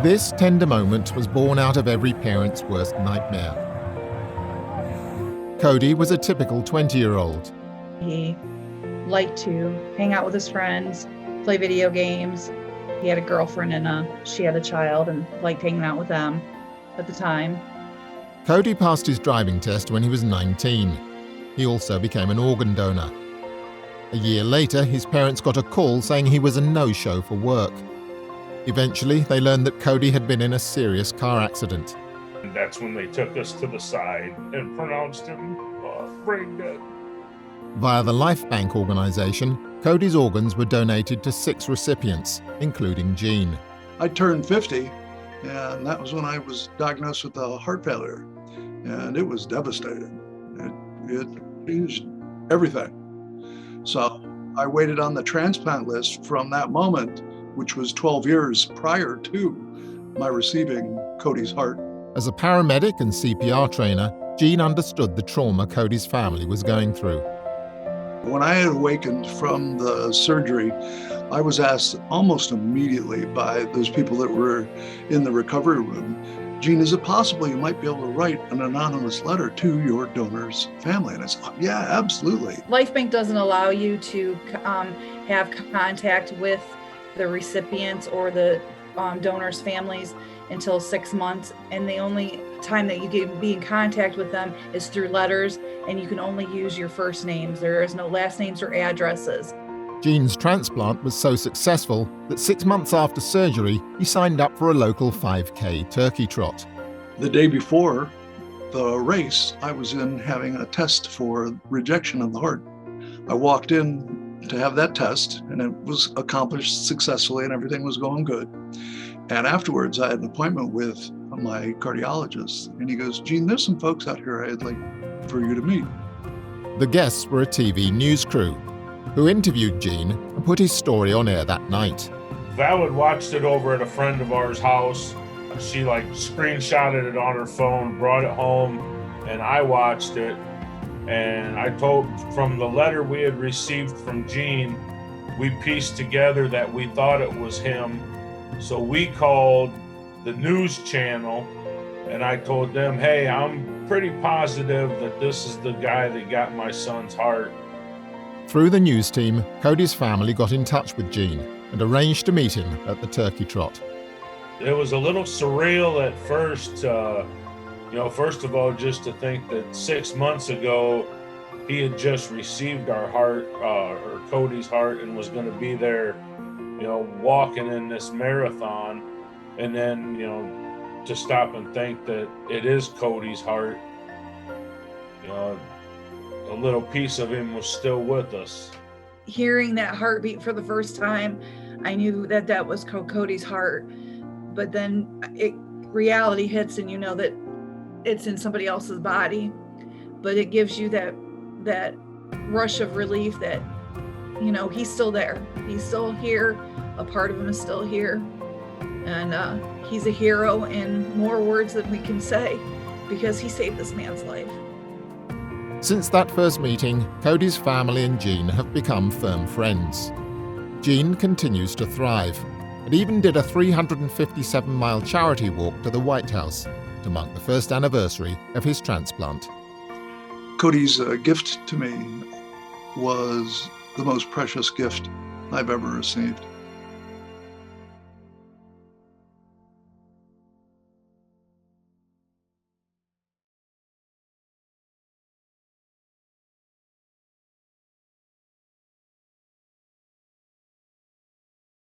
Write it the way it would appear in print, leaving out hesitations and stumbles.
This tender moment was born out of every parent's worst nightmare. Cody was a typical 20-year-old. He liked to hang out with his friends, play video games. He had a girlfriend and she had a child and liked hanging out with them at the time. Cody passed his driving test when he was 19. He also became an organ donor. A year later, his parents got a call saying he was a no-show for work. Eventually, they learned that Cody had been in a serious car accident. And that's when they took us to the side and pronounced him brain dead. Via the Life Bank organization, Cody's organs were donated to 6 recipients, including Gene. I turned 50, and that was when I was diagnosed with a heart failure, and it was devastating. It changed everything. So I waited on the transplant list from that moment, which was 12 years prior to my receiving Cody's heart. As a paramedic and CPR trainer, Gene understood the trauma Cody's family was going through. When I had awakened from the surgery, I was asked almost immediately by those people that were in the recovery room, Gene, is it possible you might be able to write an anonymous letter to your donor's family? And I said, yeah, absolutely. Life Bank doesn't allow you to have contact with the recipients or the donors' families until 6 months, and the only time that you can be in contact with them is through letters, and you can only use your first names. There is no last names or addresses. Gene's transplant was so successful that 6 months after surgery, he signed up for a local 5K turkey trot. The day before the race, I was in having a test for rejection of the heart. I walked in to have that test, and it was accomplished successfully, and everything was going good. And afterwards, I had an appointment with my cardiologist, and he goes, Gene, there's some folks out here I'd like for you to meet. The guests were a TV news crew who interviewed Gene and put his story on air that night. Val had watched it over at a friend of ours' house. She screenshotted it on her phone, brought it home, and I watched it. And I told, from the letter we had received from Gene, we pieced together that we thought it was him. So we called the news channel, and I told them, hey, I'm pretty positive that this is the guy that got my son's heart. Through the news team, Cody's family got in touch with Gene and arranged to meet him at the turkey trot. It was a little surreal at first, first of all, just to think that 6 months ago, he had just received our heart, or Cody's heart, and was going to be there, walking in this marathon. And then, to stop and think that it is Cody's heart, a little piece of him was still with us. Hearing that heartbeat for the first time, I knew that that was Cody's heart. But then reality hits, and you know that it's in somebody else's body. But it gives you that rush of relief that, he's still there. He's still here. A part of him is still here. And he's a hero in more words than we can say, because he saved this man's life. Since that first meeting, Cody's family and Gene have become firm friends. Gene continues to thrive and even did a 357-mile charity walk to the White House to mark the first anniversary of his transplant. Cody's gift to me was the most precious gift I've ever received.